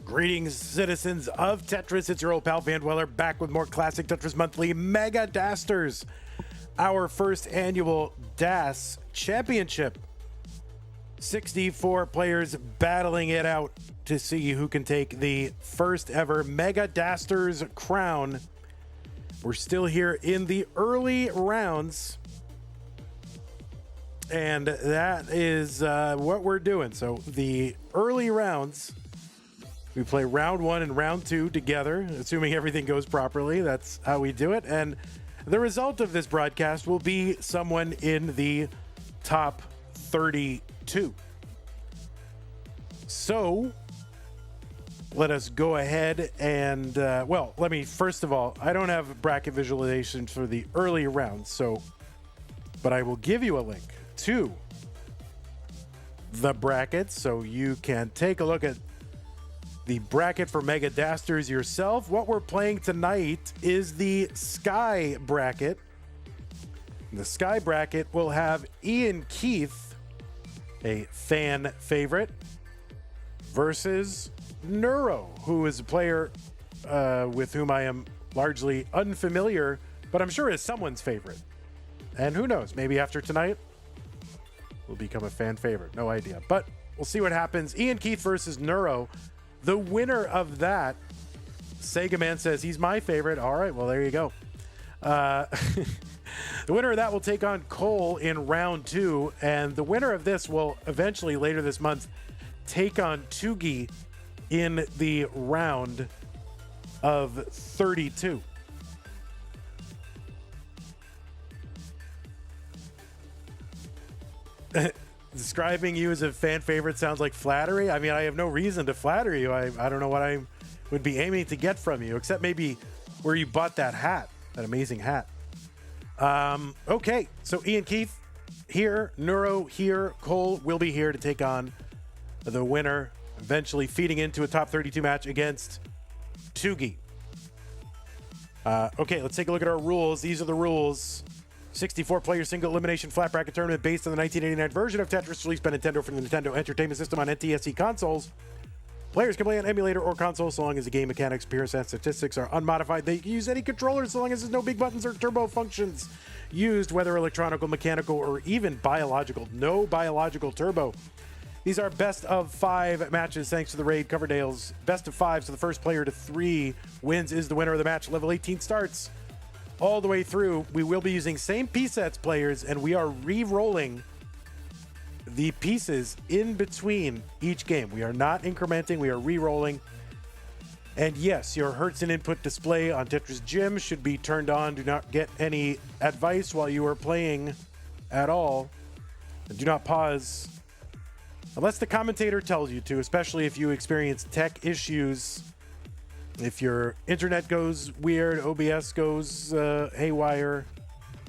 Greetings, citizens of Tetris. It's your old pal Van Dweller back with more classic Tetris Monthly Mega Dasters, our first annual DAS Championship. 64 players battling it out to see who can take the first ever Mega Dasters crown. We're still here in the early rounds, and that is what we're doing. So the early rounds, we play round one and round two together, assuming everything goes properly. That's how we do it. And the result of this broadcast will be someone in the top 32. So let us go ahead and, let me, first of all, I don't have bracket visualizations for the early rounds, but I will give you a link to the brackets so you can take a look at the bracket for Mega Dasters yourself. What we're playing tonight is the Sky bracket. The Sky bracket will have Iankeith, a fan favorite, versus Neuro, who is a player with whom I am largely unfamiliar, but I'm sure is someone's favorite. And who knows, maybe after tonight, will become a fan favorite. No idea, but we'll see what happens. Iankeith versus Neuro. The winner of that, Sega Man says he's my favorite. All right, well, there you go. The winner of that will take on Cole in round two, and the winner of this will eventually, later this month, take on Tugi in the round of 32. Describing you as a fan favorite sounds like flattery. I mean, I have no reason to flatter you. I don't know what I would be aiming to get from you, except maybe where you bought that hat, that amazing hat. Okay, so Iankeith here, Neuro here, Cole will be here to take on the winner, eventually feeding into a top 32 match against Tugi. Okay, let's take a look at our rules. These are the rules. 64-player single elimination flat bracket tournament based on the 1989 version of Tetris released by Nintendo for the Nintendo Entertainment System on NTSC consoles. Players can play on emulator or console so long as the game mechanics, appearance, and statistics are unmodified. They can use any controller so long as there's no big buttons or turbo functions used, whether electronic, mechanical, or even biological. No biological turbo. These are best of 5 matches thanks to the raid Coverdale's best of 5, so the first player to 3 wins is the winner of the match. Level 18 starts all the way through. We will be using same piece sets, players, and we are re-rolling the pieces in between each game. We are not incrementing, we are re-rolling. And yes, your Hertz and input display on Tetris Gym should be turned on. Do not get any advice while you are playing at all. And do not pause unless the commentator tells you to, especially if you experience tech issues. If your internet goes weird, OBS goes haywire,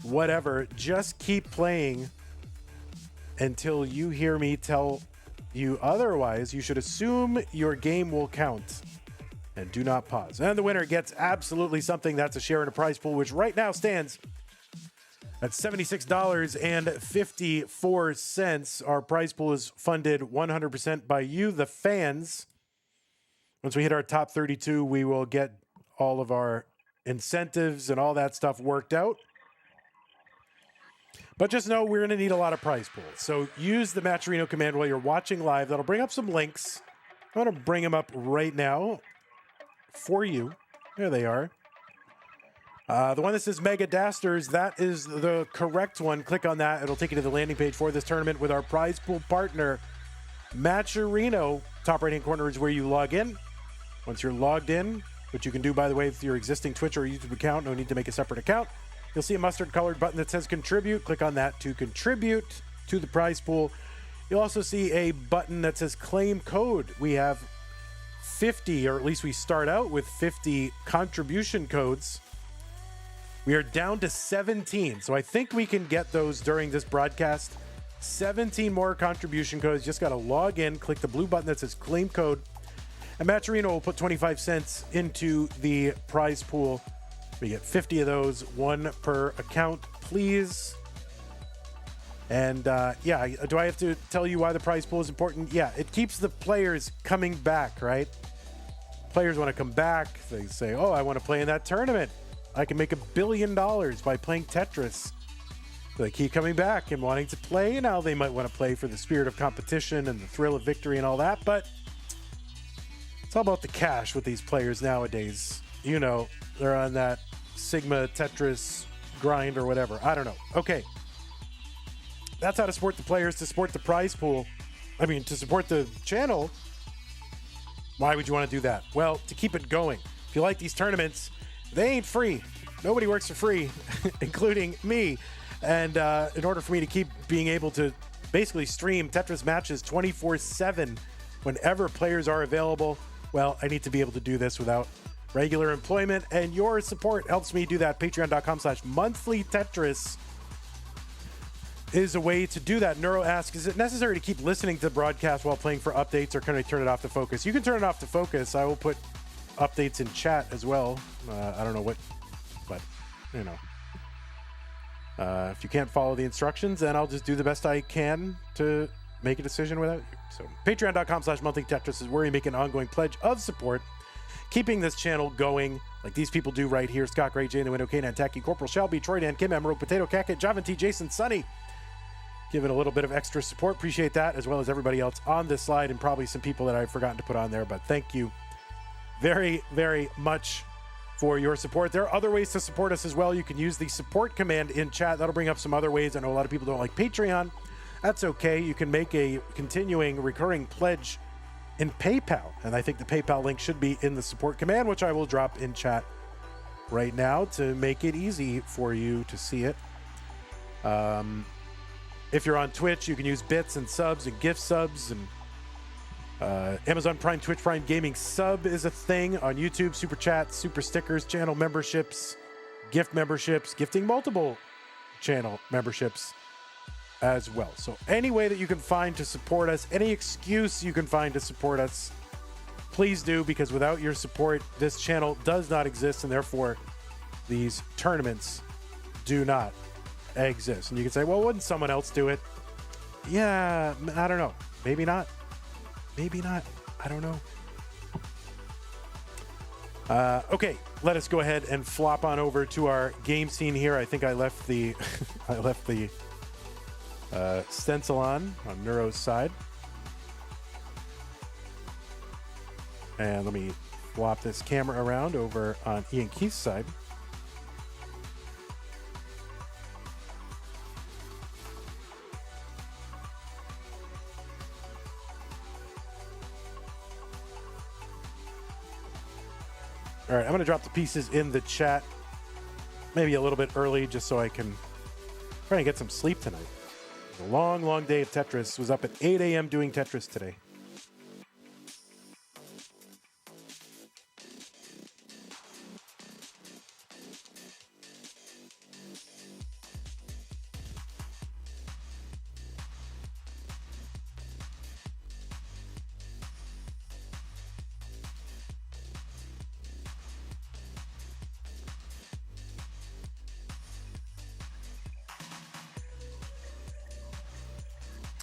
whatever, just keep playing until you hear me tell you otherwise. You should assume your game will count and do not pause. And the winner gets absolutely something. That's a share in a prize pool, which right now stands at $76.54. Our prize pool is funded 100% by you, the fans. Once we hit our top 32, we will get all of our incentives and all that stuff worked out. But just know we're going to need a lot of prize pools. So use the Matcherino command while you're watching live. That'll bring up some links. I'm going to bring them up right now for you. There they are. The one that says Mega Dasters, that is the correct one. Click on that. It'll take you to the landing page for this tournament with our prize pool partner, Matcherino. Top right-hand corner is where you log in. Once you're logged in, which you can do, by the way, with your existing Twitch or YouTube account, no need to make a separate account, you'll see a mustard-colored button that says Contribute. Click on that to contribute to the prize pool. You'll also see a button that says Claim Code. We have 50, or at least we start out with 50 contribution codes. We are down to 17, so I think we can get those during this broadcast. 17 more contribution codes. Just got to log in, click the blue button that says Claim Code, and Matcherino will put 25 cents into the prize pool. We get 50 of those, one per account, please. And yeah, do I have to tell you why the prize pool is important? Yeah, it keeps the players coming back, right? players want to come back, they say, oh, I want to play in that tournament. I can make $1 billion by playing Tetris. They keep coming back and wanting to play. Now they might want to play for the spirit of competition and the thrill of victory and all that, but it's all about the cash with these players nowadays. You know, they're on that Sigma Tetris grind or whatever. I don't know. Okay. That's how to support the players, to support the prize pool. I mean, to support the channel. Why would you want to do that? Well, to keep it going. If you like these tournaments, they ain't free. Nobody works for free, including me. And in order for me to keep being able to basically stream Tetris matches 24/7 whenever players are available, well, I need to be able to do this without regular employment, and your support helps me do that. Patreon.com/monthlytetris is a way to do that. Neuro asks, is it necessary to keep listening to the broadcast while playing for updates, or can I turn it off to focus? You can turn it off to focus. I will put updates in chat as well. I don't know what, but, you know. If you can't follow the instructions, then I'll just do the best I can to make a decision without you. So patreon.com/monthlytetris is where you make an ongoing pledge of support, keeping this channel going like these people do right here. Scott Gray, Jay in the Window, K9 Tacky, Corporal Shelby, Troy Dan, Kim Emerald, Potato Cacket, Javan T, Jason, Sunny, giving a little bit of extra support. Appreciate that, as well as everybody else on this slide, and probably some people that I've forgotten to put on there, but thank you very, very much for your support. There are other ways to support us as well. You can use the support command in chat. That'll bring up some other ways. I know a lot of people don't like Patreon. That's okay. You can make a continuing recurring pledge in PayPal, and I think the PayPal link should be in the support command, which I will drop in chat right now to make it easy for you to see it. If you're on Twitch, you can use bits and subs and gift subs, and Amazon Prime, Twitch Prime Gaming sub is a thing. On YouTube, super chats, super stickers, channel memberships, gift memberships, gifting multiple channel memberships as well. So any way that you can find to support us, any excuse you can find to support us, please do, because without your support, this channel does not exist, and therefore these tournaments do not exist. And you can say, well, wouldn't someone else do it? Yeah, I don't know. Maybe not. Maybe not. I don't know. Okay, let us go ahead and flop on over to our game scene here. I think I left the stencil on Neuro's side. And let me flop this camera around over on Iankeith's side. All right, I'm going to drop the pieces in the chat, maybe a little bit early, just so I can try and get some sleep tonight. It was a long, long day of Tetris. Was up at 8 a.m. doing Tetris today.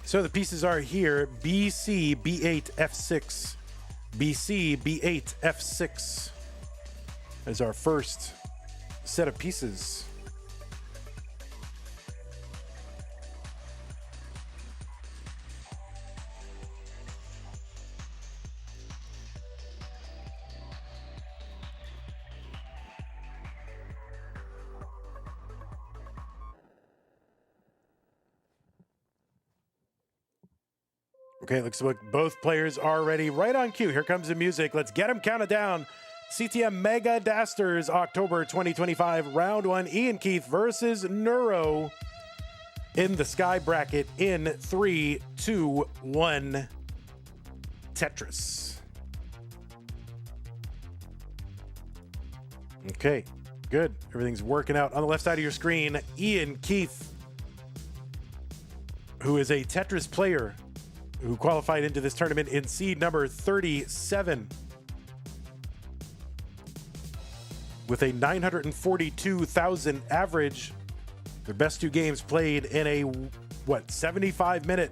So the pieces are here: BC, B8, F6. BC, B8, F6 is our first set of pieces. Okay, looks like both players are ready. Right on cue. Here comes the music. Let's get them counted down. CTM Mega Dasters, October 2025, round one. Iankeith versus Neuro in the Sky bracket in 3, 2, 1. Tetris. Okay, good. Everything's working out. On the left side of your screen, Iankeith, who is a Tetris player who qualified into this tournament in seed number 37 with a 942,000 average. Their best two games played in a 75-minute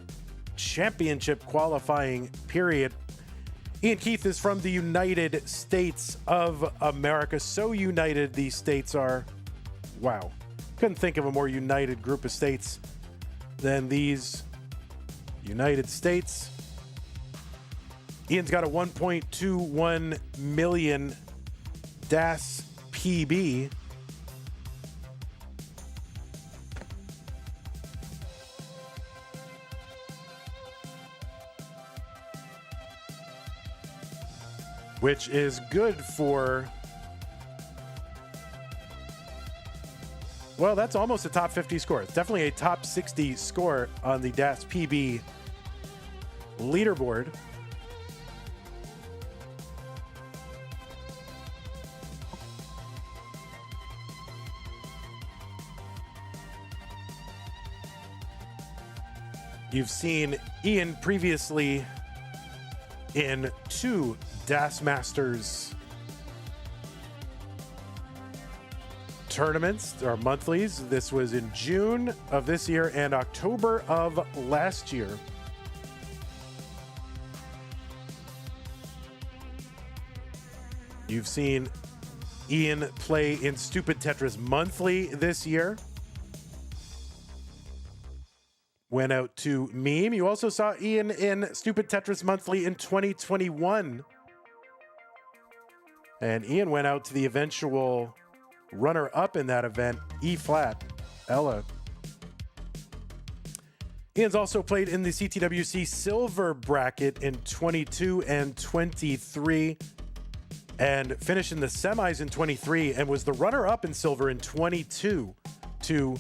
championship qualifying period. Iankeith is from the United States of America. So united these states are. Wow. Couldn't think of a more united group of states than these United States. Ian's got a 1.21 million DAS PB. Which is good for, well, that's almost a top 50 score. It's definitely a top 60 score on the DAS PB leaderboard. You've seen Ian previously in 2 DAS Masters tournaments or monthlies. This was in June of this year and October of last year. You've seen Ian play in Stupid Tetris Monthly this year. Went out to Meme. You also saw Ian in Stupid Tetris Monthly in 2021. And Ian went out to the eventual runner-up in that event, E-flat, Ella. Ian's also played in the CTWC Silver bracket in 22 and 23, and finished in the semis in 23, and was the runner-up in Silver in 22 to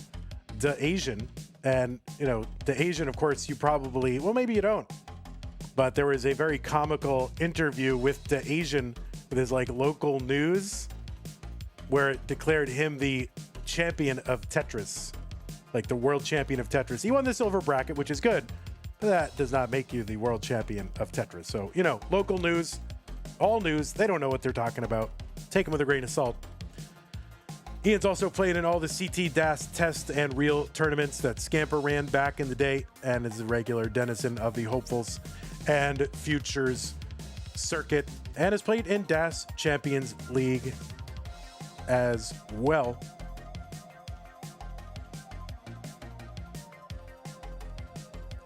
the Asian. And, you know, the Asian, of course, you probably, well, maybe you don't, but there was a very comical interview with the Asian with his like local news where it declared him the champion of Tetris, like the world champion of Tetris. He won the silver bracket, which is good, but that does not make you the world champion of Tetris. So, you know, local news, all news, they don't know what they're talking about. Take them with a grain of salt. Ian's also played in all the CT DAS test and real tournaments that Scamper ran back in the day, and is a regular denizen of the Hopefuls and Futures circuit, and has played in DAS Champions League as well.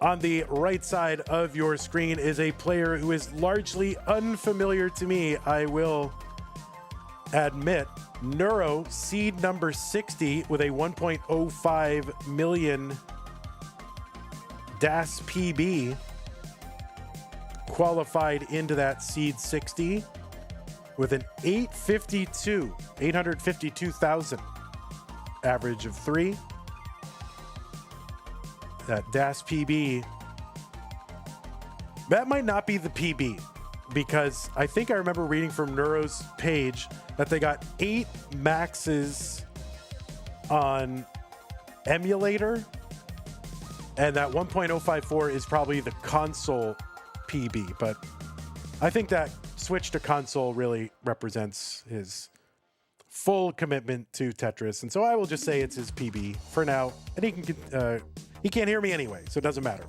On the right side of your screen is a player who is largely unfamiliar to me, I will admit. Neuro, seed number 60 with a 1.05 million DAS PB, qualified into that seed 60 with an 852,000 average of 3. That DAS PB, that might not be the PB, because I think I remember reading from Neuro's page that they got 8 maxes on emulator, and that 1.054 is probably the console PB, but I think that switch to console really represents his full commitment to Tetris, and so I will just say it's his PB for now, and he can't hear me anyway, so it doesn't matter.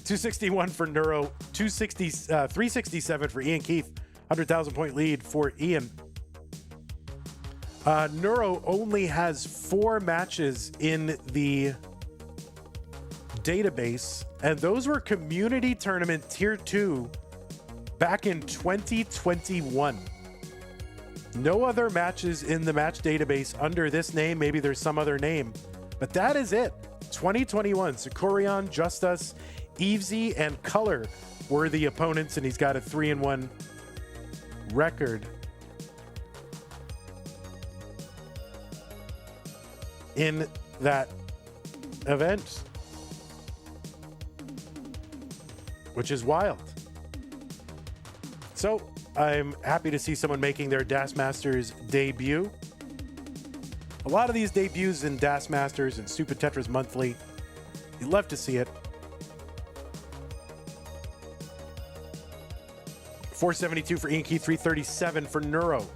261 for Neuro, 367 for Iankeith, 100,000 point lead for Ian. Neuro only has 4 matches in the database, and those were community tournament tier 2 back in 2021. No other matches in the match database under this name. Maybe there's some other name, but that is it. 2021, Sakurion, Justus, Evesy, and Color were the opponents, and he's got a 3-1 record in that event, which is wild. So I'm happy to see someone making their DAS Masters debut. A lot of these debuts in DAS Masters and Stupid Tetris Monthly, you love to see it. 472 for Iankeith, 337 for Neuro.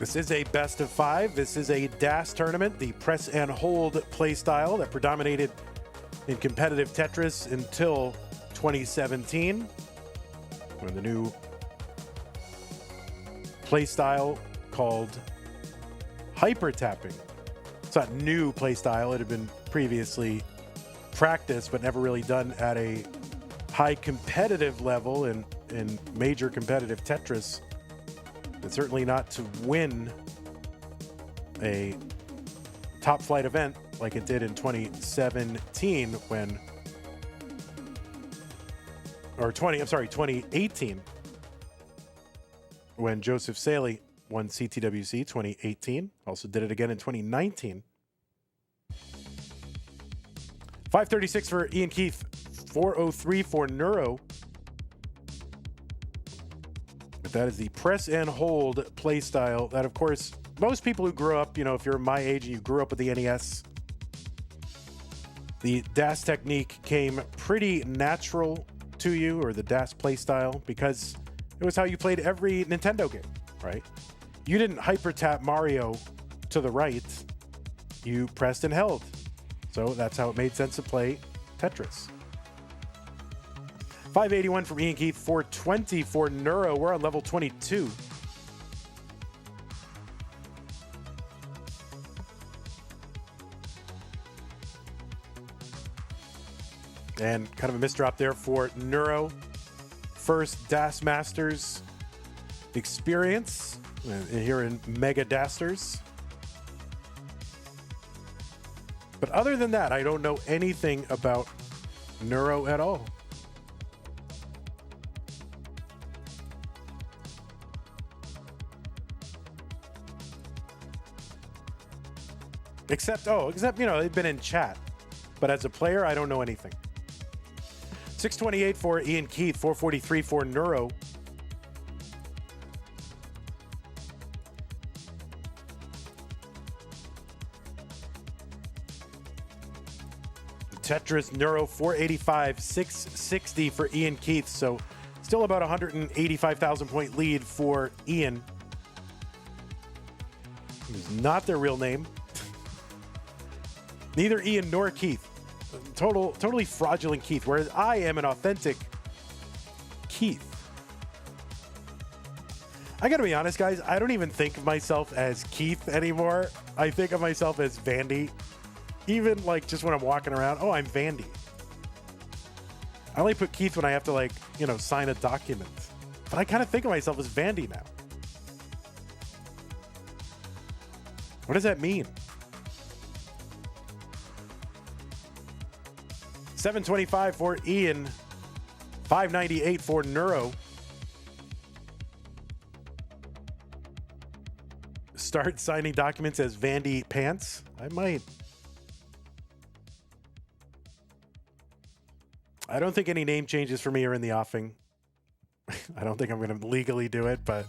This is a best of 5. This is a DAS tournament, the press and hold play style that predominated in competitive Tetris until 2017, when the new play style called hyper tapping. It's not new play style. It had been previously practiced, but never really done at a high competitive level in major competitive Tetris. And certainly not to win a top flight event like it did in 2017 2018 when Joseph Saley won CTWC 2018. Also did it again in 2019. 536 for Iankeith, 403 for Neuro. But that is the press and hold play style that, of course, most people who grew up, if you're my age and you grew up with the NES, the DAS technique came pretty natural to you, or the DAS play style, because it was how you played every Nintendo game, right? You didn't hyper tap Mario to the right. You pressed and held. So that's how it made sense to play Tetris. 581 from Iankeith, 420 for Neuro. We're on level 22. And kind of a misdrop there for Neuro. First DAS Masters experience here in Mega Dasters. But other than that, I don't know anything about Neuro at all. Except, they've been in chat. But as a player, I don't know anything. 628 for Iankeith, 443 for Neuro. Tetris Neuro, 485, 660 for Iankeith. So still about 185,000 point lead for Ian. It's not their real name. Neither Ian nor Keith. Totally fraudulent Keith, whereas I am an authentic Keith. I gotta be honest, guys, I don't even think of myself as Keith anymore. I think of myself as Vandy. Even just when I'm walking around, I'm Vandy. I only put Keith when I have to sign a document. But I kind of think of myself as Vandy now. What does that mean? 725 for Ian, 598 for Neuro. Start signing documents as Vandy Pants. I might. I don't think any name changes for me are in the offing. I don't think I'm going to legally do it, but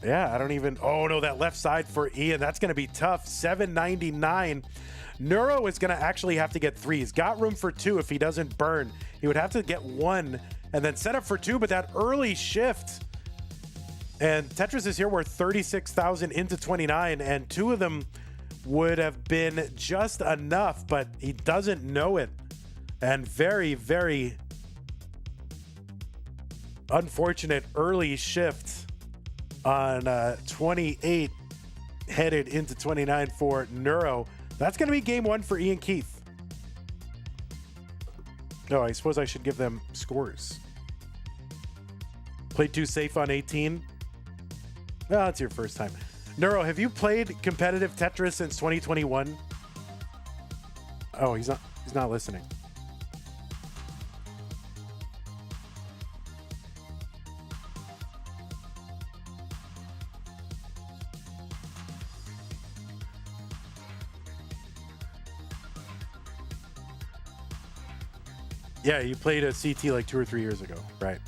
yeah, I don't even. Oh no, that left side for Ian. That's going to be tough. 799. Neuro is going to actually have to get 3. He's got room for 2 if he doesn't burn. He would have to get 1 and then set up for 2, but that early shift. And Tetris is here. We're 36,000 into 29, and 2 of them would have been just enough, but he doesn't know it. And very, very unfortunate early shift on 28 headed into 29 for Neuro. That's going to be game 1 for Iankeith. No, I suppose I should give them scores. Played too safe on 18. Oh, it's your first time. Neuro, have you played competitive Tetris since 2021? Oh, he's not listening. Yeah, you played a CT 2 or 3 years ago, right?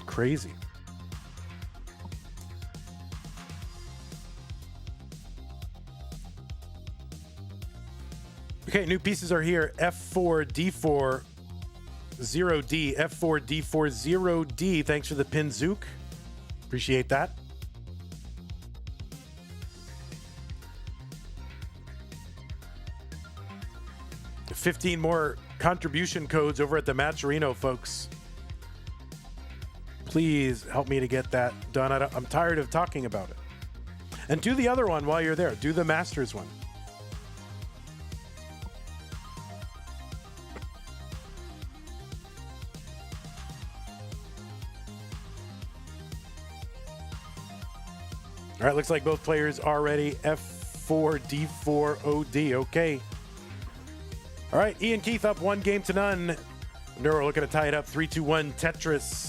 Crazy. Okay, new pieces are here. F4, D4, 0D. F4, D4, 0D. Thanks for the pin, Zook. Appreciate that. The 15 more contribution codes over at the Matcherino, folks. Please help me to get that done. I'm tired of talking about it. And do the other one while you're there. Do the Masters one. All right, looks like both players are ready. F4, D4, OD. Okay. All right, Iankeith up 1-0 Neuro looking to tie it up 3-2-1 Tetris.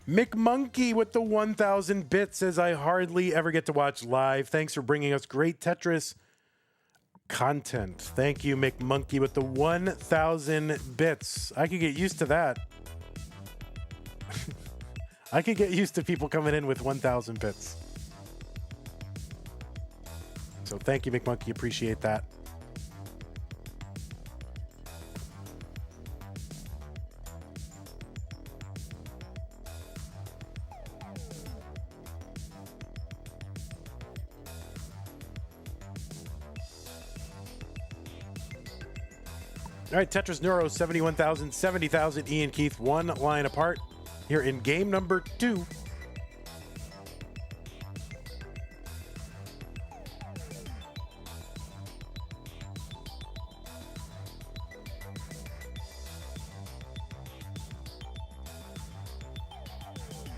McMonkey with the 1,000 bits says, I hardly ever get to watch live. Thanks for bringing us great Tetris content. Thank you, McMonkey, with the 1,000 bits. I could get used to that. I could get used to people coming in with 1,000 bits. So thank you, McMonkey. Appreciate that. All right, Tetris Neuro, 71,000, 70,000. Iankeith, one line apart here in game number 2.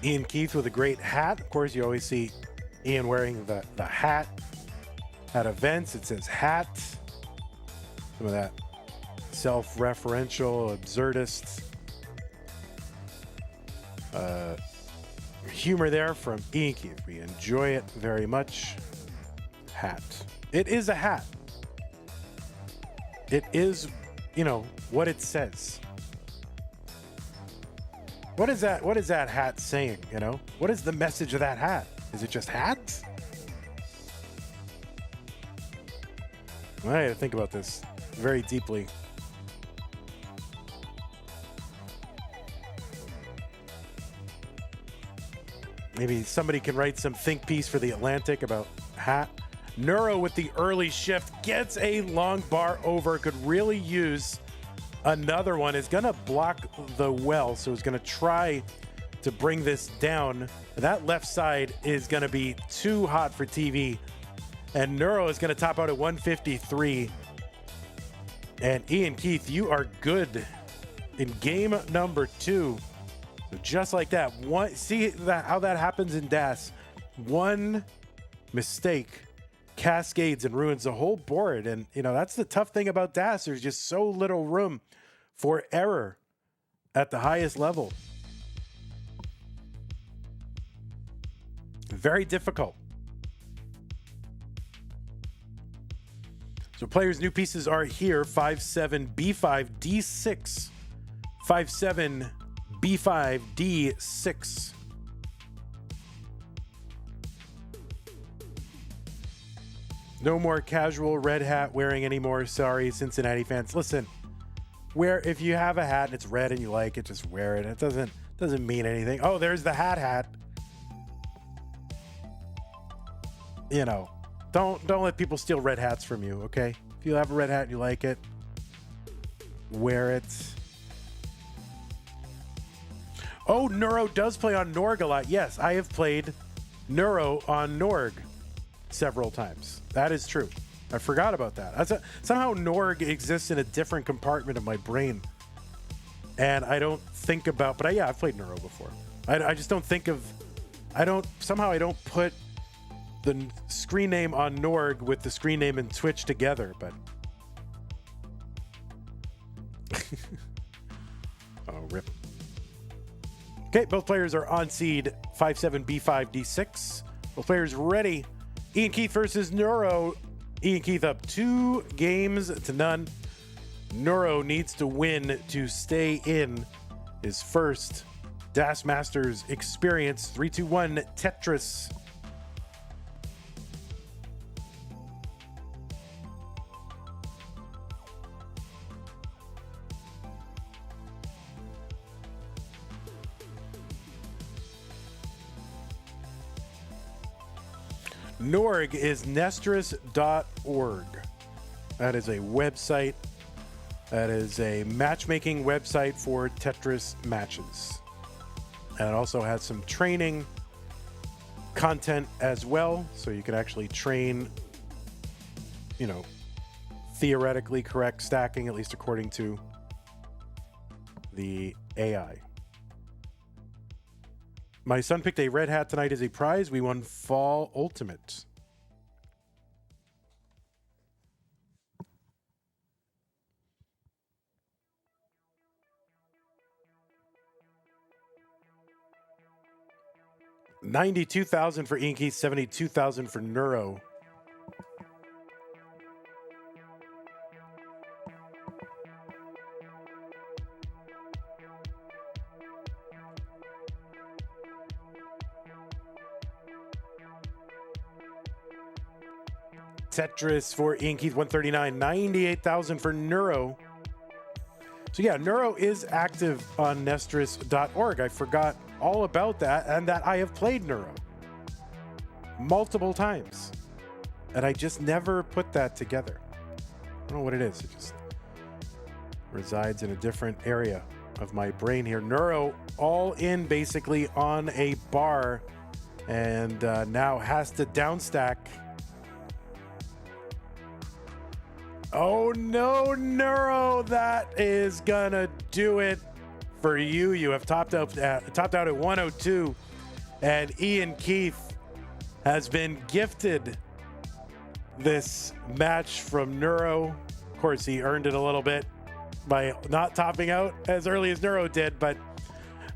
Iankeith with a great hat. Of course, you always see Ian wearing the hat at events. It says hat. Some of that self-referential, absurdist humor there from Iankeith. We enjoy it very much. Hat. It is a hat. It is, you know, what it says. What is that? What is that hat saying, you know? What is the message of that hat? Is it just hats? I gotta think about this very deeply. Maybe somebody can write some think piece for the Atlantic about hat. Neuro with the early shift gets a long bar over. Could really use another one. Is going to block the well, so he's going to try to bring this down. That left side is going to be too hot for TV. And Neuro is going to top out at 153. And Iankeith, you are good in game number 2. So just like that, see that how that happens in DAS. One mistake cascades and ruins the whole board. And, you know, that's the tough thing about DAS. There's just so little room for error at the highest level. Very difficult. So players' new pieces are here. 5-7, B5, D6. 5-7, B5, D6. No more casual red hat wearing anymore. Sorry, Cincinnati fans. Listen, if you have a hat and it's red and you like it, just wear it. It doesn't mean anything. Oh, there's the hat. You know, don't let people steal red hats from you, okay? If you have a red hat and you like it, wear it. Oh, Neuro does play on Norg a lot. Yes, I have played Neuro on Norg several times. That is true. I forgot about that. Somehow Norg exists in a different compartment of my brain. And I don't think about, but yeah, I've played Neuro before. I just don't think of, I don't put the screen name on Norg with the screen name in Twitch together, but. Oh, rip. Okay, both players are on seed 5-7, B5, D6. Both players ready. Iankeith versus Neuro. Iankeith up 2-0. Neuro needs to win to stay in his first Das Masters experience. 3, 2, 1, Tetris. Norg is nestris.org. That is a website. That is a matchmaking website for Tetris matches. And it also has some training content as well. So you can actually train, you know, theoretically correct stacking, at least according to the AI. My son picked a red hat tonight as a prize. We won Fall Ultimate. $92,000 for Iankeith, $72,000 for Neuro. Tetris for Iankeith, 139, 98,000 for Neuro. So yeah, Neuro is active on nestris.org. I forgot all about that, and that I have played Neuro multiple times, and I just never put that together. I don't know what it is. It just resides in a different area of my brain here. Neuro all in basically on a bar, and now has to downstack. Oh no, Neuro, that is gonna do it for you. You have topped out at 102, and Iankeith has been gifted this match from Neuro. Of course, he earned it a little bit by not topping out as early as Neuro did, but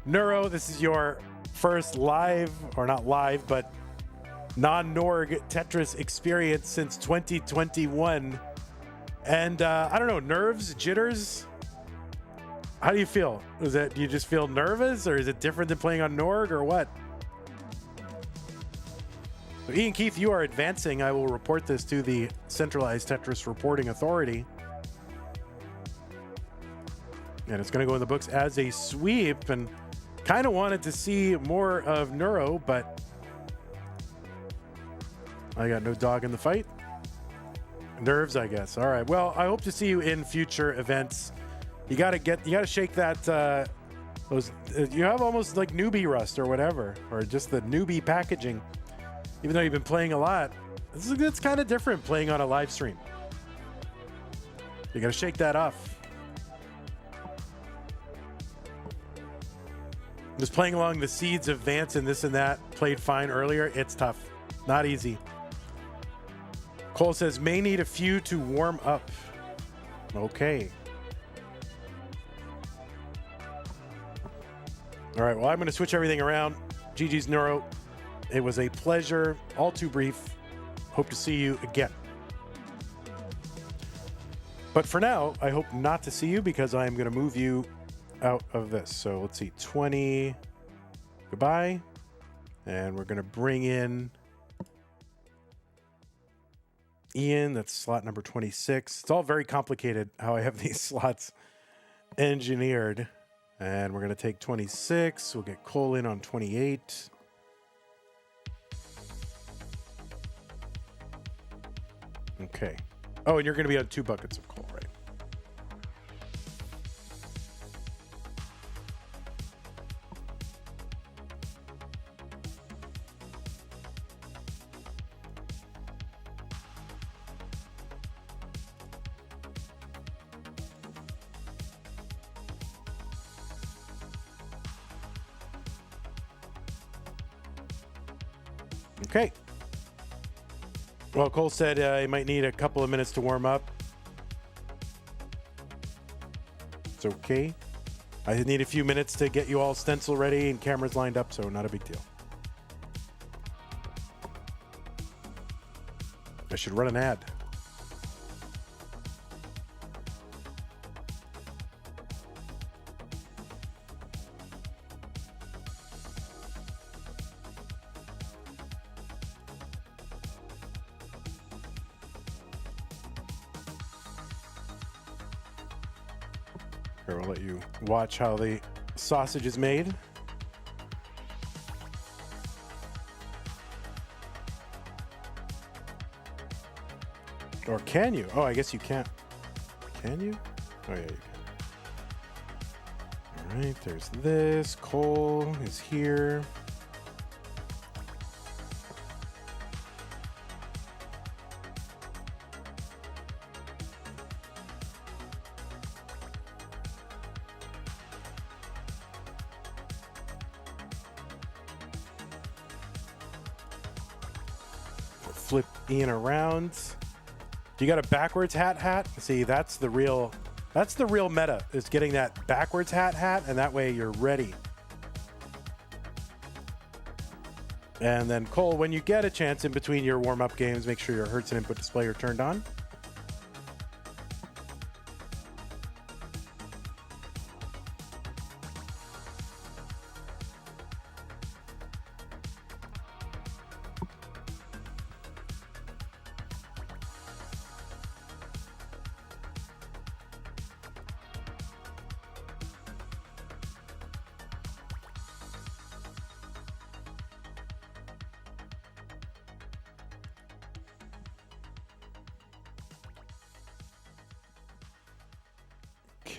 Neuro, this is your first live, or not live, but non-Norg Tetris experience since 2021. And I don't know, nerves, jitters? How do you feel? Do you just feel nervous, or is it different than playing on Norg, or what? So Iankeith, you are advancing. I will report this to the Centralized Tetris Reporting Authority. And it's going to go in the books as a sweep, and kind of wanted to see more of Neuro, but I got no dog in the fight. Nerves, I guess. All right. Well, I hope to see you in future events. You gotta shake that. You have almost like newbie rust or whatever, or just the newbie packaging. Even though you've been playing a lot, it's kind of different playing on a live stream. You gotta shake that off. Just playing along the seeds of Vance and this and that. Played fine earlier. It's tough. Not easy. Cole says, may need a few to warm up. Okay. All right, well, I'm going to switch everything around. GG's Neuro. It was a pleasure, all too brief. Hope to see you again. But for now, I hope not to see you, because I am going to move you out of this. So let's see, 20. Goodbye. And we're going to bring in Ian. That's slot number 26. It's all very complicated how I have these slots engineered. And we're going to take 26. We'll get Cole in on 28. Okay. Oh, and you're going to be on 2 buckets of Cole, right? Okay. Well, Cole said he might need a couple of minutes to warm up. It's okay. I need a few minutes to get you all stencil ready and cameras lined up, so not a big deal. I should run an ad. Here, we'll let you watch how the sausage is made. Or can you? Oh, I guess you can't. Can you? Oh, yeah, you can. All right, there's this. Cole is here. Flip Ian around. You got a backwards hat? See, that's the real meta, is getting that backwards hat, and that way you're ready. And then Cole, when you get a chance in between your warm-up games, make sure your Hertz and input display are turned on.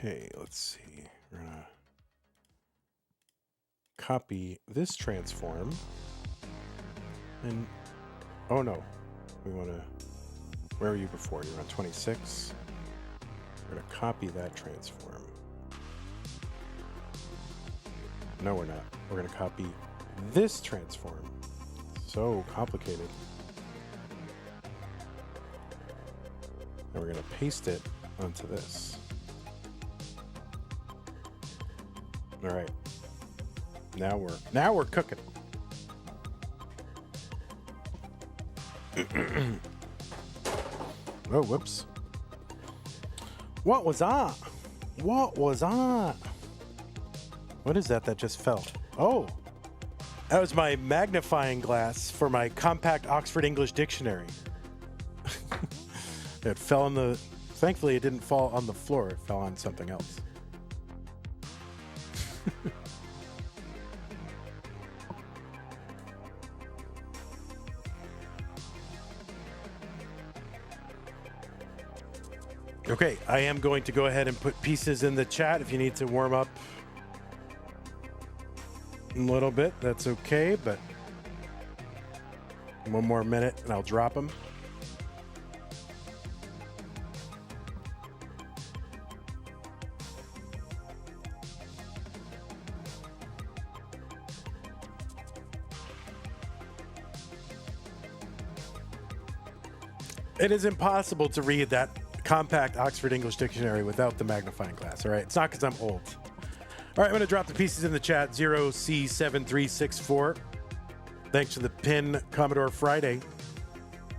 Okay, let's see. We're gonna copy this transform. And, oh no, we wanna, where were you before? You were on 26. We're gonna copy that transform. No, we're not. We're gonna copy this transform. So complicated. And we're gonna paste it onto this. All right. Now we're cooking. Oh, whoops. What was that? What was that? What is that just fell? Oh, that was my magnifying glass for my compact Oxford English Dictionary. It fell on the, thankfully it didn't fall on the floor, it fell on something else. Okay, I am going to go ahead and put pieces in the chat if you need to warm up a little bit. That's okay, but one more minute and I'll drop them. It is impossible to read that compact Oxford English Dictionary without the magnifying glass, all right? It's not because I'm old. All right, I'm going to drop the pieces in the chat. 0C7364. Thanks for the pin, Commodore Friday.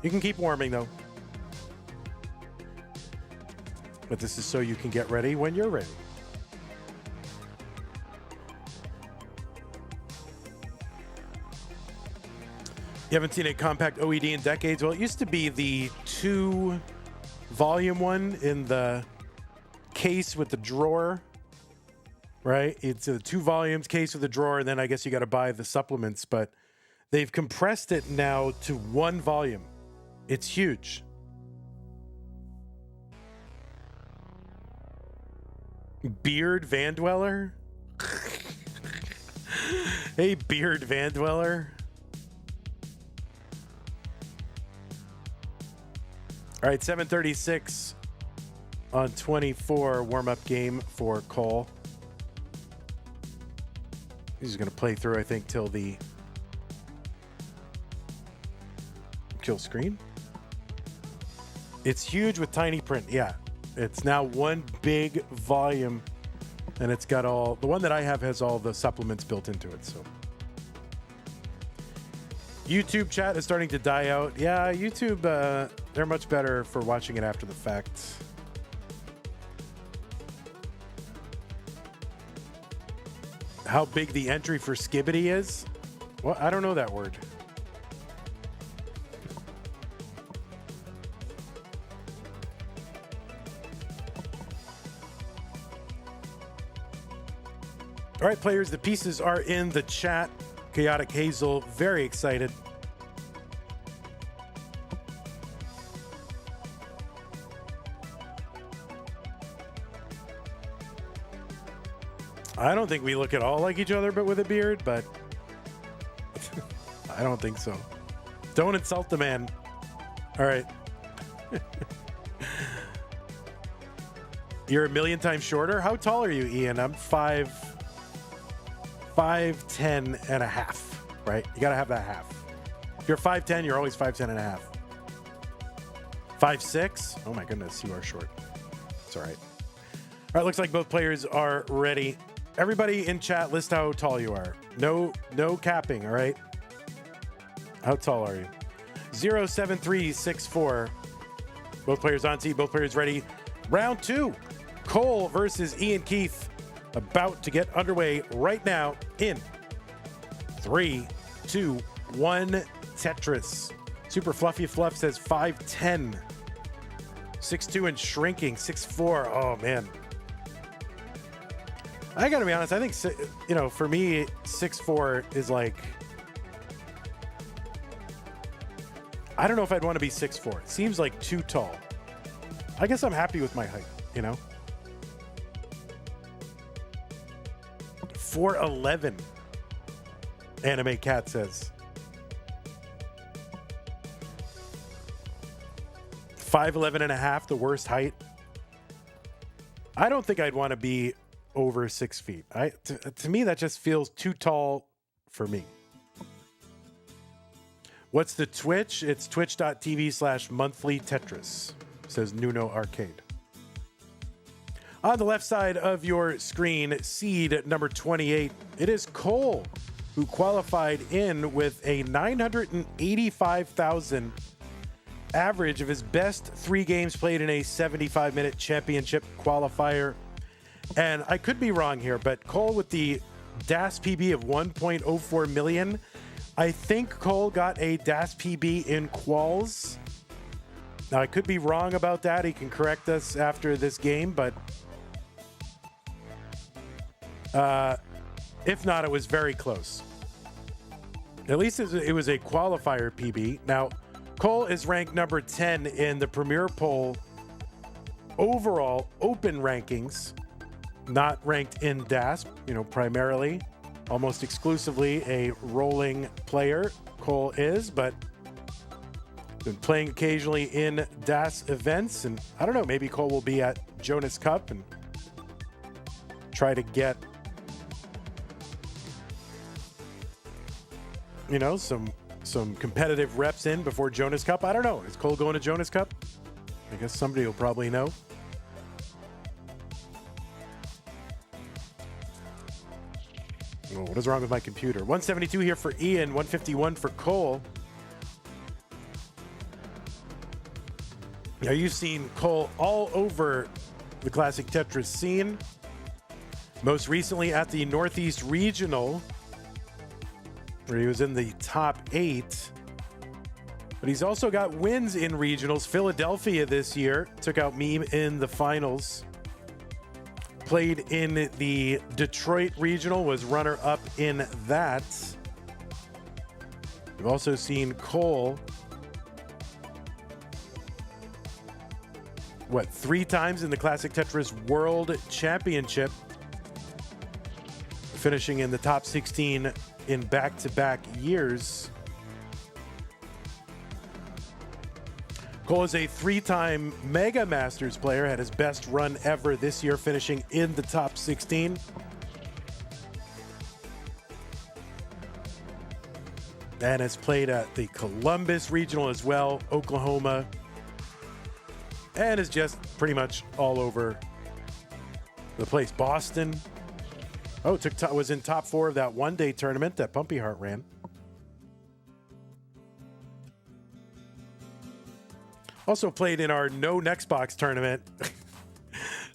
You can keep warming, though. But this is so you can get ready when you're ready. You haven't seen a compact OED in decades? Well, it used to be the 2-volume one in the case with the drawer, right? It's a 2 volumes case with a drawer, and then I guess you got to buy the supplements, but they've compressed it now to 1 volume. It's huge. Beard Van Dweller? Hey, Beard Van Dweller. All right, 7:36 on 24 warm-up game for Cole. He's going to play through, I think, till the kill screen. It's huge with tiny print. Yeah, it's now 1 big volume, and it's got all, the one that I have has all the supplements built into it, so. YouTube chat is starting to die out. Yeah, YouTube, they're much better for watching it after the fact. How big the entry for Skibbity is? Well, I don't know that word. All right, players, the pieces are in the chat. Chaotic Hazel, very excited. I don't think we look at all like each other, but with a beard, but I don't think so. Don't insult the man. All right. You're a million times shorter. How tall are you, Ian? I'm 5'10" and a half, right? You got to have that half. If you're 5'10", you're always 5'10" and a half. 5'6"? Oh my goodness, you are short. It's all right. All right, looks like both players are ready. Everybody in chat, list how tall you are. No capping, all right? How tall are you? 07364. Both players on tee, both players ready. Round 2, Cole versus Iankeith, about to get underway right now in 3, 2, 1, Tetris. Super Fluffy Fluff says 5'10". 6'2" and shrinking, 6'4". Oh, man. I gotta be honest, I think, for me, 6'4" is like, I don't know if I'd want to be 6'4". It seems like too tall. I guess I'm happy with my height, 4'11", Anime Cat says. 5'11" and a half, the worst height. I don't think I'd want to be over 6 feet. To me, that just feels too tall for me. What's the Twitch? It's twitch.tv/monthly Tetris, says Nuno Arcade. On the left side of your screen, seed number 28, it is Cole, who qualified in with a 985,000 average of his best 3 games played in a 75-minute championship qualifier. And I could be wrong here, but Cole with the DAS PB of 1.04 million. I think Cole got a DAS PB in quals. Now, I could be wrong about that. He can correct us after this game, but if not, it was very close. At least it was a qualifier PB. Now, Cole is ranked number 10 in the Premier Poll overall open rankings, not ranked in DAS, primarily, almost exclusively a rolling player. Cole is, but been playing occasionally in DAS events, and I don't know, maybe Cole will be at Jonas Cup and try to get, some competitive reps in before Jonas Cup. I don't know. Is Cole going to Jonas Cup? I guess somebody will probably know. Oh, what is wrong with my computer? 172 here for Ian, 151 for Cole. Now, you've seen Cole all over the classic Tetris scene. Most recently at the Northeast Regional, where he was in the top 8. But he's also got wins in regionals. Philadelphia this year took out Meme in the finals. Played in the Detroit Regional, was runner-up in that. We've also seen Cole, 3 times in the Classic Tetris World Championship, finishing in the top 16 in back-to-back years. Cole is a 3-time Mega Masters player, had his best run ever this year, finishing in the top 16. And has played at the Columbus Regional as well, Oklahoma, and is just pretty much all over the place. Boston. Oh, was in top 4 of that one-day tournament that Pumpy Heart ran. Also played in our No Next Box tournament.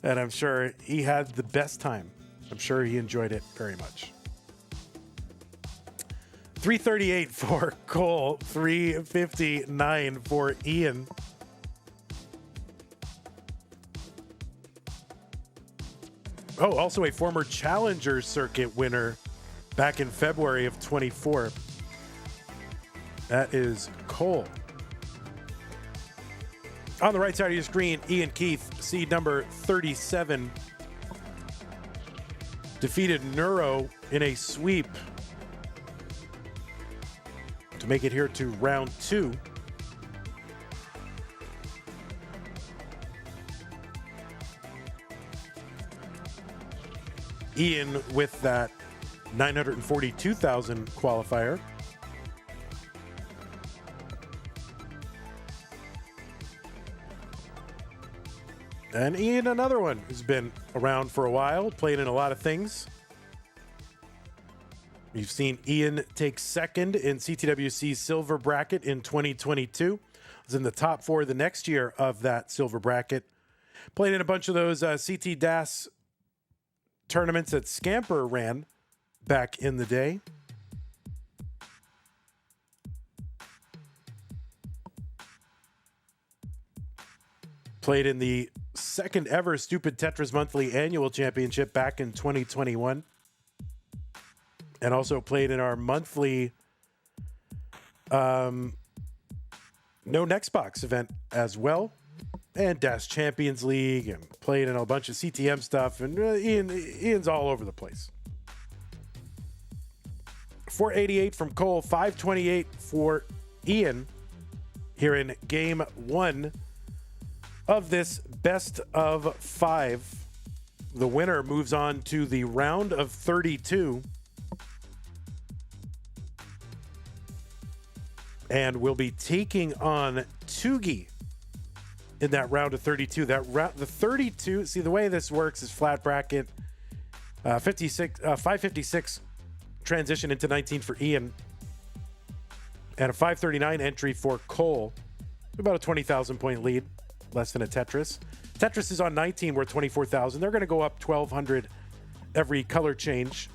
And I'm sure he had the best time. I'm sure he enjoyed it very much. 338 for Cole, 359 for Ian. Oh, also a former Challenger Circuit winner back in February of 24. That is Cole. On the right side of your screen, Iankeith, seed number 37, defeated Neuro in a sweep to make it here to round 2. Ian with that 942,000 qualifier. And Ian, another one who's been around for a while, played in a lot of things. You've seen Ian take second in CTWC's silver bracket in 2022. Was in the top 4 the next year of that silver bracket. Played in a bunch of those CT DAS tournaments that Scamper ran back in the day. Played in the second ever Stupid Tetris Monthly Annual Championship back in 2021. And also played in our monthly No Next Box event as well. And DAS Champions League, and played in a bunch of CTM stuff. And Ian's all over the place. 488 from Cole, 528 for Ian here in game 1 of this best of 5. The winner moves on to the round of 32. And will be taking on Tugi in that round of 32. The 32, see, the way this works is flat bracket, 556 transition into 19 for Ian, and a 539 entry for Cole. About a 20,000 point lead, less than a Tetris. Tetris is on 19, we're 24,000. They're going to go up 1,200 every color change.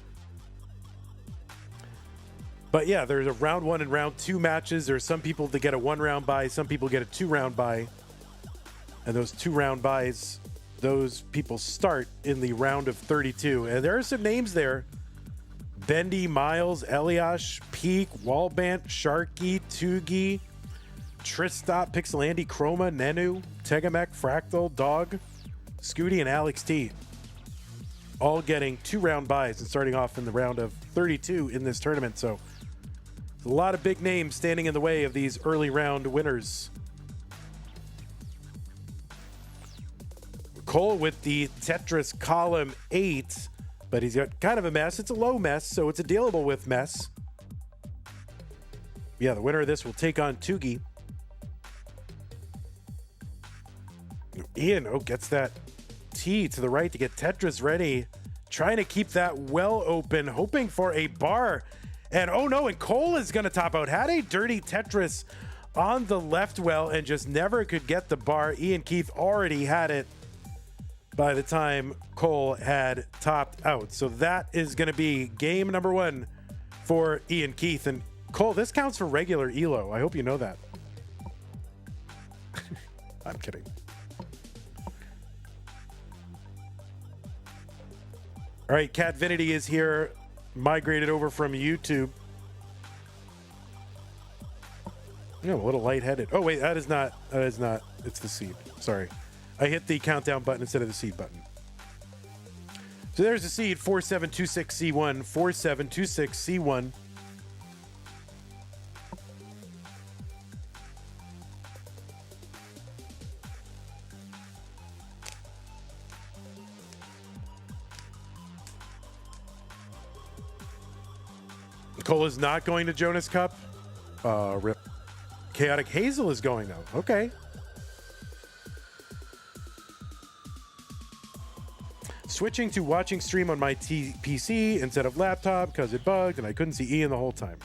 But yeah, there's a round 1 and round 2 matches. There's some people that get a 1-round bye, some people get a 2-round bye. And those 2-round buys, those people start in the round of 32. And there are some names there. Bendy, Miles, Eliash, Peak, Wallbant, Sharky, Tugi, Tristop, Pixelandy, Chroma, Nenu, Tegamek, Fractal, Dog, Scooty, and Alex T. All getting 2-round buys and starting off in the round of 32 in this tournament. So a lot of big names standing in the way of these early round winners. Cole with the Tetris column 8, but he's got kind of a mess. It's a low mess, so it's a dealable with mess. Yeah, the winner of this will take on Tugi. Ian, gets that T to the right to get Tetris ready. Trying to keep that well open, hoping for a bar. And oh no, and Cole is going to top out. Had a dirty Tetris on the left well and just never could get the bar. Iankeith already had it by the time Cole had topped out. So that is going to be game number 1 for Iankeith. And Cole, this counts for regular ELO. I hope you know that. I'm kidding. All right, Catvinity is here, migrated over from YouTube. I'm a little lightheaded. Oh, wait, that is not. It's the seed. Sorry. I hit the countdown button instead of the seed button. So there's the seed, 4726C1, 4726C1. Cole is not going to Jonas Cup. Rip. Chaotic Hazel is going though. Okay. Switching to watching stream on my PC instead of laptop because it bugged and I couldn't see Ian the whole time.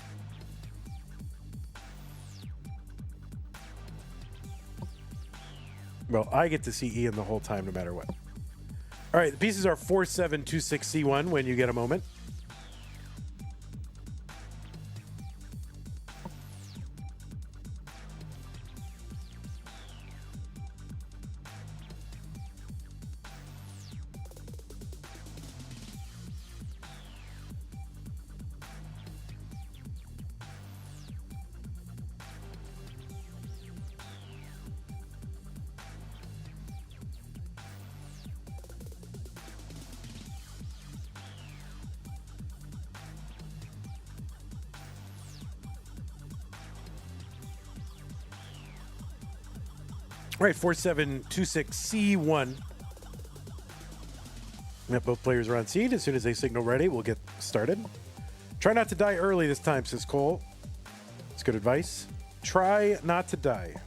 Well, I get to see Ian the whole time no matter what. All right, the pieces are 4726C1 when you get a moment. All right, 4726C1. Yep, both players are on seed. As soon as they signal ready, we'll get started. Try not to die early this time, says Cole. It's good advice. Try not to die. All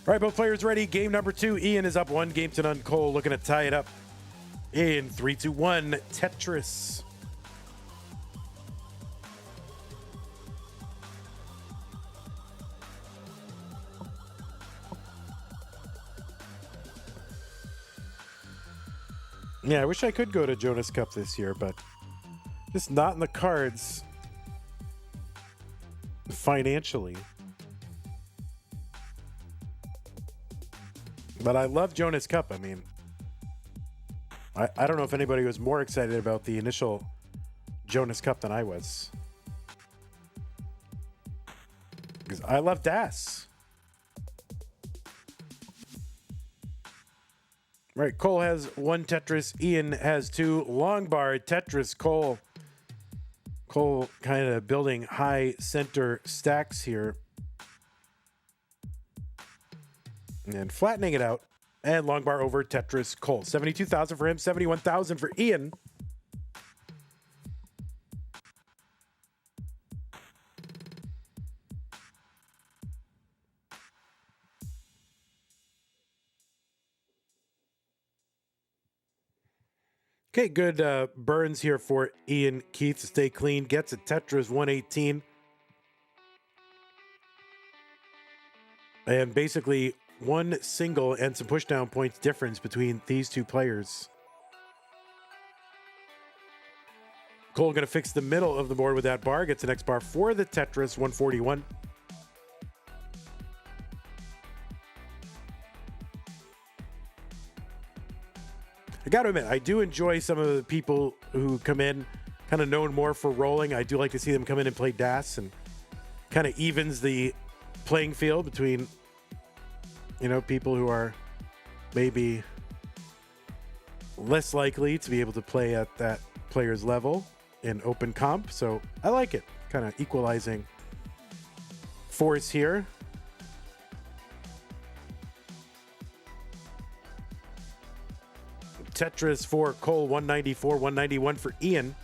right, both players ready. Game number 2. Ian is up 1 game to none. Cole looking to tie it up in 3, 2, 1. Tetris. Yeah, I wish I could go to Jonas Cup this year, but just not in the cards financially. But I love Jonas Cup. I mean, I don't know if anybody was more excited about the initial Jonas Cup than I was. Because I love Das. Right, Cole has 1 Tetris. Ian has 2. Long bar, Tetris, Cole. Cole kind of building high center stacks here. And flattening it out. And long bar over Tetris, Cole. 72,000 for him, 71,000 for Ian. Okay, good burns here for Iankeith to stay clean. Gets a Tetris 118. And basically 1 single and some pushdown points difference between these 2 players. Cole going to fix the middle of the board with that bar. Gets the next bar for the Tetris 141. I got to admit, I do enjoy some of the people who come in kind of known more for rolling. I do like to see them come in and play DAS, and kind of evens the playing field between, you know, people who are maybe less likely to be able to play at that player's level in open comp. So I like it, kind of equalizing force here. Tetris for Cole, 194, 191 for Ian.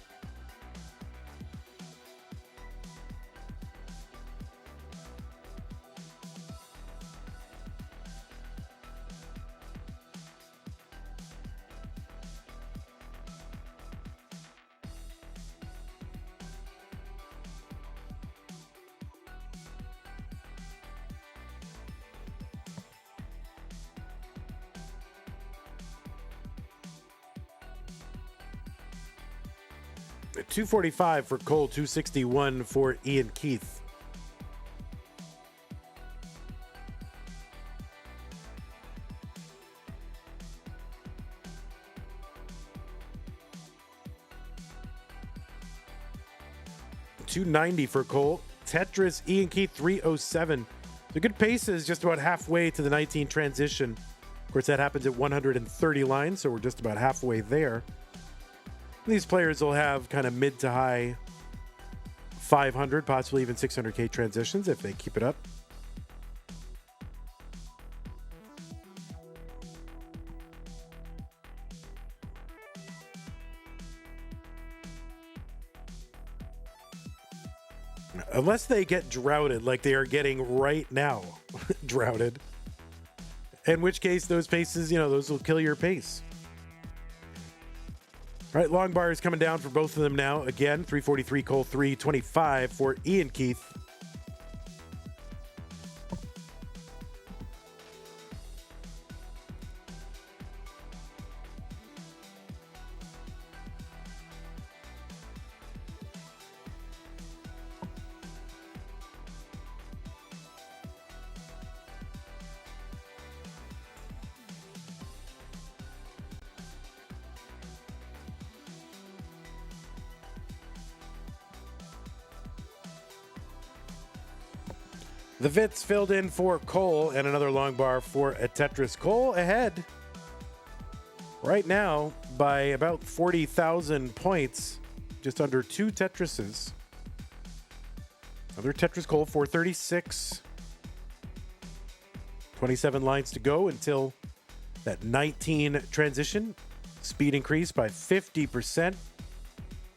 $245 for Cole, $261 for Iankeith. $290 for Cole. Tetris, Iankeith, 307. The good pace is just about halfway to the 19 transition. Of course, that happens at 130 lines, so we're just about halfway there. These players will have kind of mid to high 500, possibly even 600K transitions if they keep it up. Unless they get droughted like they are getting right now, droughted. In which case, those paces, you know, those will kill your pace. All right, long bar is coming down for both of them now. Again, 343, Cole, 325 for Iankeith. The Vits filled in for Cole and another long bar for a Tetris. Cole ahead right now by about 40,000 points, just under 2 Tetrises. Another Tetris Cole, 436. 27 lines to go until that 19 transition. Speed increase by 50%.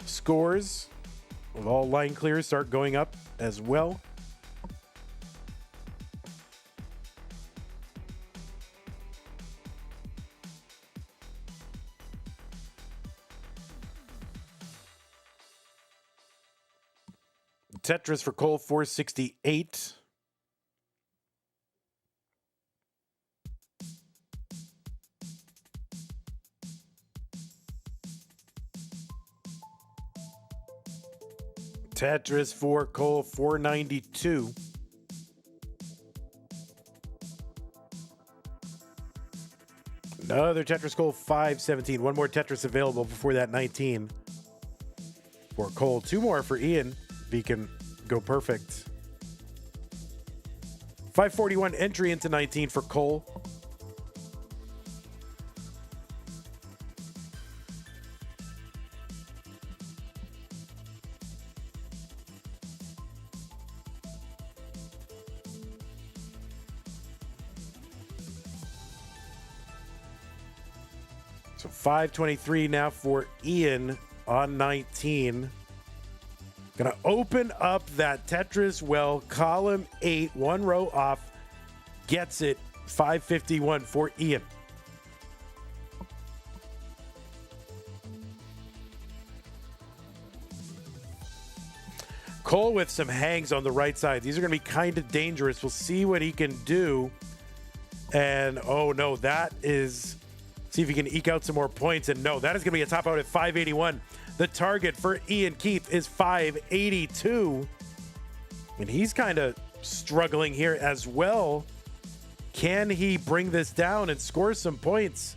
Scores with all line clears start going up as well. Tetris for Cole, 468. Tetris for Cole, 492. Another Tetris Cole, 517. One more Tetris available before that 19 for Cole. Two more for Ian if he can go perfect. 541 entry into 19 for Cole. So 523 now for Ian on 19. Gonna open up that Tetris well, column 8, one row off, gets it, 551 for Ian. Cole with some hangs on the right side. These are gonna be kind of dangerous. We'll see what he can do. And oh no, that is, see if he can eke out some more points. And no, that is gonna be a top out at 581. The target for Iankeith is 582. And he's kind of struggling here as well. Can he bring this down and score some points?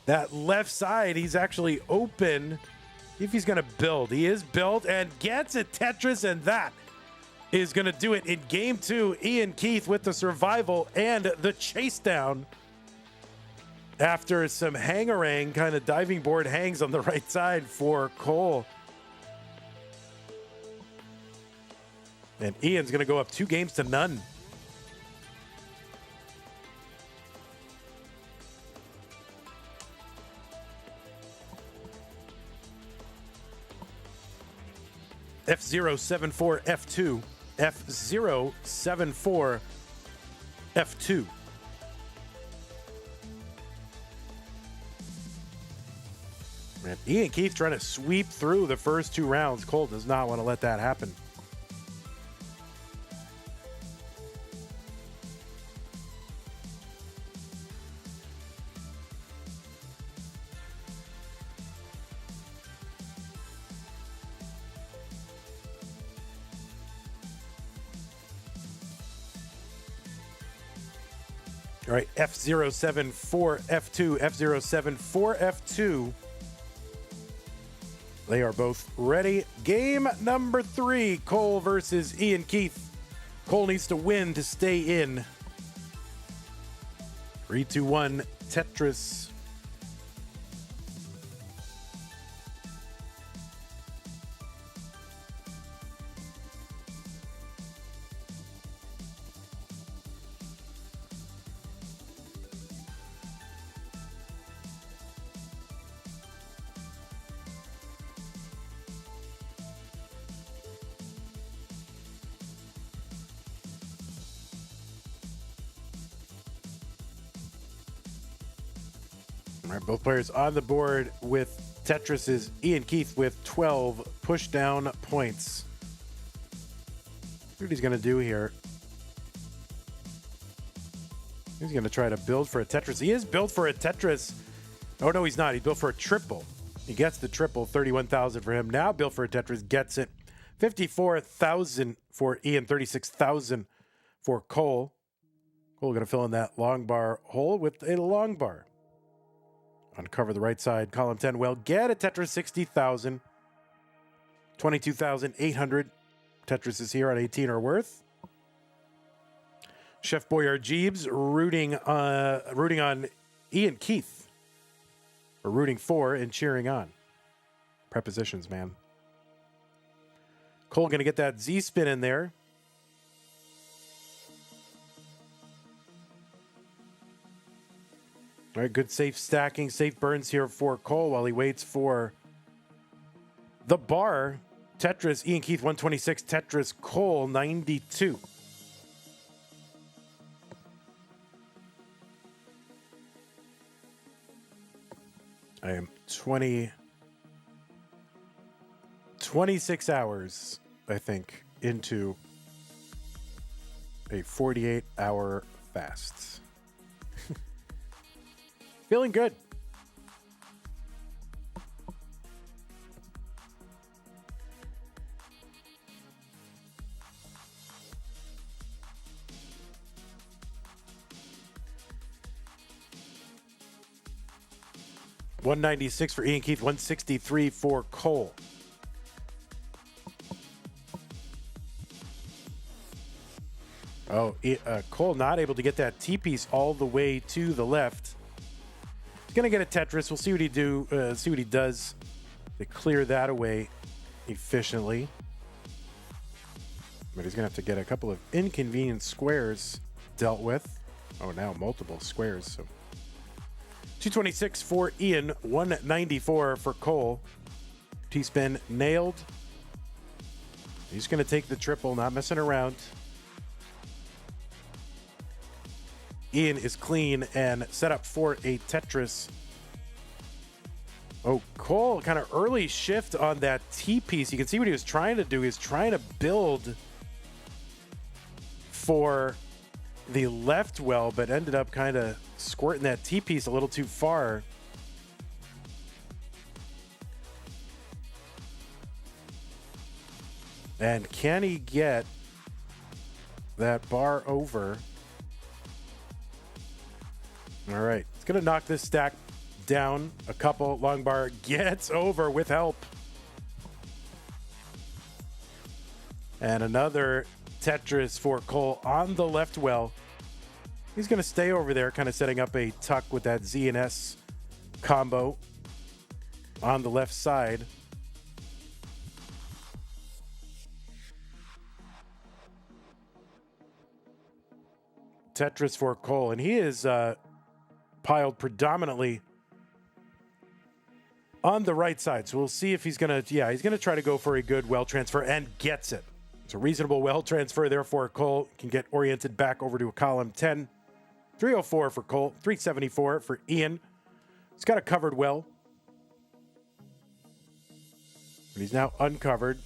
That left side, he's actually open. If he's going to build. He is built and gets a Tetris, and that is going to do it in game 2. Iankeith with the survival and the chase down. After some hangarang, kind of diving board hangs on the right side for Cole. And Ian's going to go up 2-0. F074 F2. F074 F2. And Iankeith trying to sweep through the first 2 rounds. Cole does not want to let that happen. All right, F074 F2, F074 F2. They are both ready. Game number 3, Cole versus Iankeith. Cole needs to win to stay in. 3, 2, 1, Tetris. All right, both players on the board with Tetris is Iankeith with 12 push down points. What he's going to do here. He's going to try to build for a Tetris. He is built for a Tetris. Oh, no, he's not. He's built for a triple. He gets the triple, 31,000 for him. Now built for a Tetris, gets it. 54,000 for Ian, 36,000 for Cole. Cole going to fill in that long bar hole with a long bar. Uncover the right side, column 10. Well, get a Tetris, 60,000. 22,800. Tetris is here on 18 or worth. Chef Boyard Jeebs rooting on Iankeith. Or rooting for and cheering on. Prepositions, man. Cole going to get that Z-spin in there. All right, good safe stacking, safe burns here for Cole while he waits for the bar. Tetris, Iankeith 126, Tetris, Cole 92. I am 26 hours, I think, into a 48-hour fast. Feeling good. $196 for Iankeith, $163 for Cole. Oh, Cole not able to get that T-piece all the way to the left. He's gonna get a Tetris. We'll see what see what he does to clear that away efficiently. But he's gonna have to get a couple of inconvenient squares dealt with. Oh, now multiple squares. So 226 for Ian, 194 for Cole. T-spin nailed. He's gonna take the triple, not messing around. Ian is clean and set up for a Tetris. Oh, Cole, kind of early shift on that T-piece. You can see what he was trying to do. He was trying to build for the left well, but ended up kind of squirting that T-piece a little too far. And can he get that bar over? All right, it's going to knock this stack down a couple. Long bar gets over with help. And another Tetris for Cole on the left well. He's going to stay over there, kind of setting up a tuck with that Z and S combo on the left side. Tetris for Cole, and he is piled predominantly on the right side. So we'll see if he's going to, he's going to try to go for a good well transfer and gets it. It's a reasonable well transfer. Therefore, Cole can get oriented back over to a column 10. 304 for Cole, 374 for Ian. He's got it covered well. But he's now uncovered.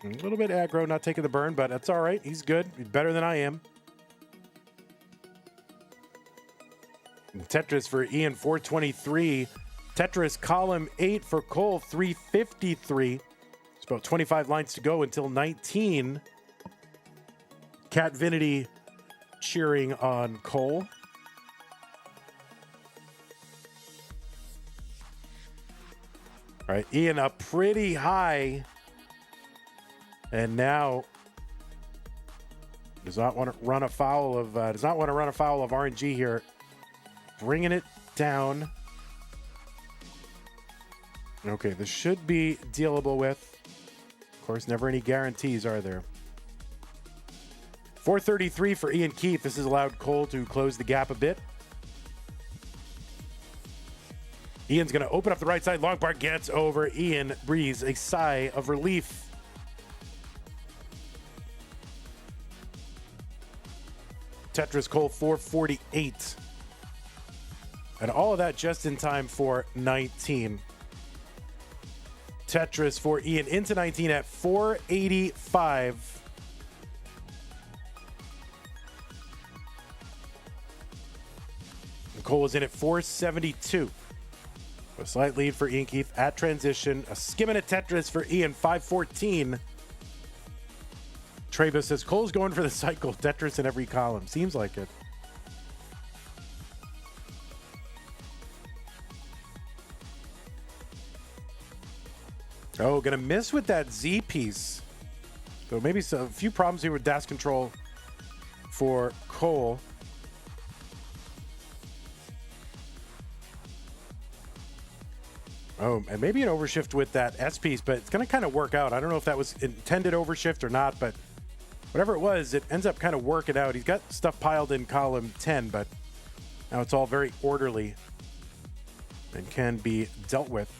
A little bit aggro, not taking the burn, but that's all right. He's good. He's better than I am. And Tetris for Ian, 423. Tetris column 8 for Cole, 353. It's about 25 lines to go until 19. Cat Vinity cheering on Cole. All right, Ian up pretty high. And now does not want to run afoul of RNG here. Bringing it down. Okay, this should be dealable with. Of course, never any guarantees, are there? 433 for Iankeith. This has allowed Cole to close the gap a bit. Ian's going to open up the right side. Long bar gets over. Ian breathes a sigh of relief. Tetris Cole 448. And all of that just in time for 19. Tetris for Ian into 19 at 485. Cole is in at 472. A slight lead for Iankeith at transition. A skim and a Tetris for Ian, 514. Trebo says, Cole's going for the cycle. Tetris in every column. Seems like it. Oh, gonna miss with that Z piece. So maybe a few problems here with dash control for Cole. Oh, and maybe an overshift with that S piece, but it's going to kind of work out. I don't know if that was intended overshift or not, but whatever it was, it ends up kind of working out. He's got stuff piled in column 10, but now it's all very orderly and can be dealt with.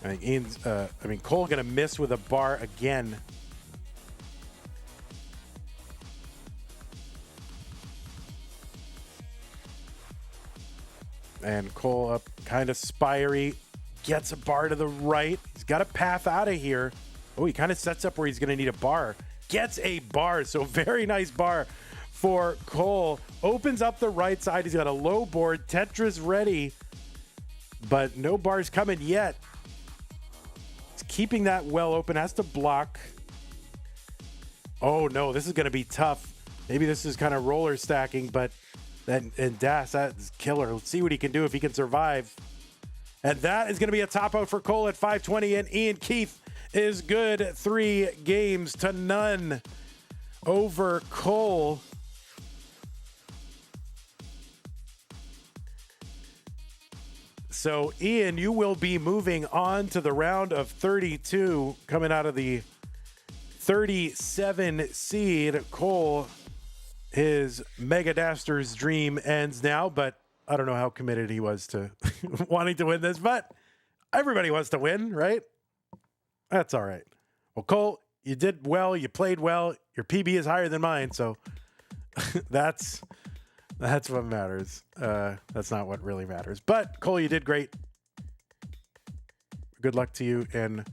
I think Cole going to miss with a bar again. And Cole up kind of spiry, gets a bar to the right. He's got a path out of here. Oh, he kind of sets up where he's going to need a bar. Gets a bar, so very nice bar for Cole. Opens up the right side. He's got a low board. Tetris ready, but no bars coming yet. He's keeping that well open. Has to block. Oh, no, this is going to be tough. Maybe this is kind of roller stacking, but and Das, that's killer. Let's see what he can do if he can survive. And that is going to be a top out for Cole at 520, and Iankeith is good 3-0 over Cole. So, Ian, you will be moving on to the round of 32, coming out of the 37 seed. Cole, his Mega Dasters dream ends now, but I don't know how committed he was to wanting to win this, but everybody wants to win, right? That's all right. Well, Cole, you did well. You played well. Your PB is higher than mine, so that's what matters. That's not what really matters. But, Cole, you did great. Good luck to you in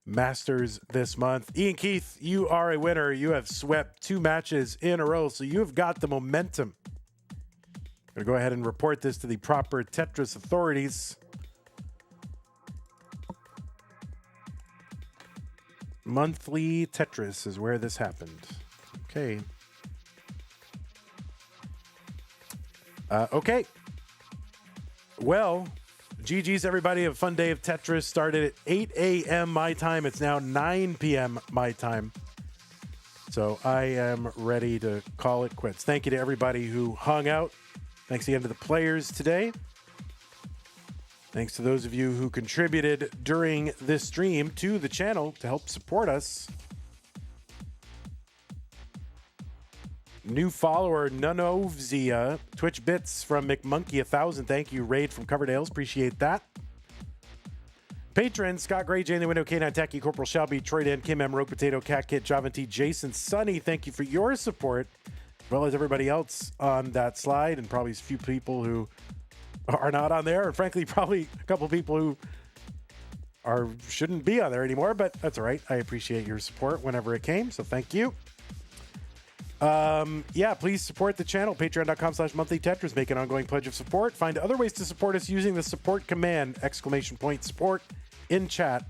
Masters this month. Iankeith, you are a winner. You have swept 2 matches in a row, so you have got the momentum. I'm going to go ahead and report this to the proper Tetris authorities. Monthly Tetris is where this happened. Okay. Okay. Well, GG's everybody. Have a fun day of Tetris. Started at 8 a.m. my time. It's now 9 p.m. my time. So I am ready to call it quits. Thank you to everybody who hung out. Thanks again to the players today. Thanks to those of you who contributed during this stream to the channel to help support us. New follower, Nunovzia. Twitch bits from McMonkey 1000. Thank you. Raid from Coverdales. Appreciate that. Patrons, Scott Gray, Jane the Window, K9 Tacky, Corporal Shelby, Troy Dan, Kim M, Rogue Potato, Cat Kit, Javanti, Jason, Sunny. Thank you for your support, as well as everybody else on that slide, and probably a few people who are not on there, and frankly, probably a couple people who shouldn't be on there anymore, but that's all right. I appreciate your support whenever it came, so thank you. Yeah, please support the channel. Patreon.com/monthly Tetris. Make an ongoing pledge of support. Find other ways to support us using the support command, !support in chat.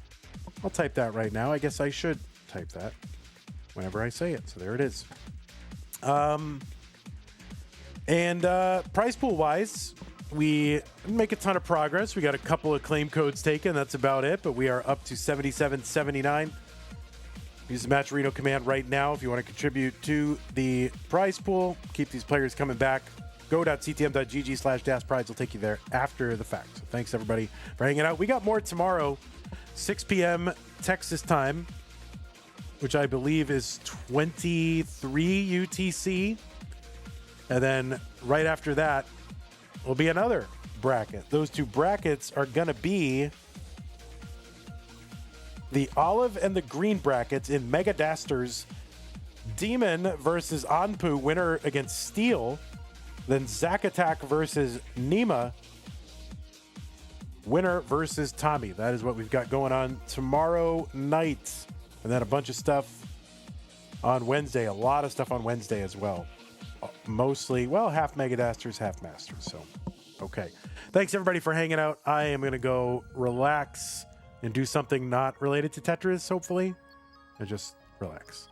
I'll type that right now. I guess I should type that whenever I say it. So there it is. Prize pool wise, we make a ton of progress. We got a couple of claim codes taken. That's about it, but we are up to 77.79. Use the Match Reno command right now if you want to contribute to the prize pool. Keep these players coming back. Go.ctm.gg/DasPrize will take you there after the fact. So thanks, everybody, for hanging out. We got more tomorrow, 6 p.m. Texas time, which I believe is 23 UTC. And then right after that will be another bracket. Those 2 brackets are going to be the olive and the green brackets in Mega Dasters. Demon versus Anpu, winner against Steel. Then Zack Attack versus Nima, winner versus Tommy. That is what we've got going on tomorrow night. And then a bunch of stuff on Wednesday. A lot of stuff on Wednesday as well. Mostly, well, half Mega Dasters, half Masters. So, okay. Thanks, everybody, for hanging out. I am going to go relax and do something not related to Tetris, hopefully. And just relax.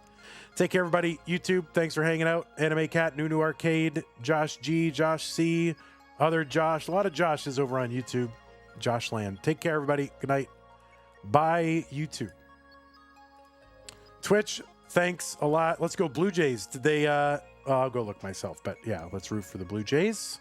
Take care, everybody. YouTube, thanks for hanging out. Anime Cat, New Arcade, Josh G, Josh C, other Josh. A lot of Joshes over on YouTube. Josh Land. Take care, everybody. Good night. Bye, YouTube. Twitch, thanks a lot. Let's go Blue Jays. Did they... I'll go look myself. But yeah, let's root for the Blue Jays.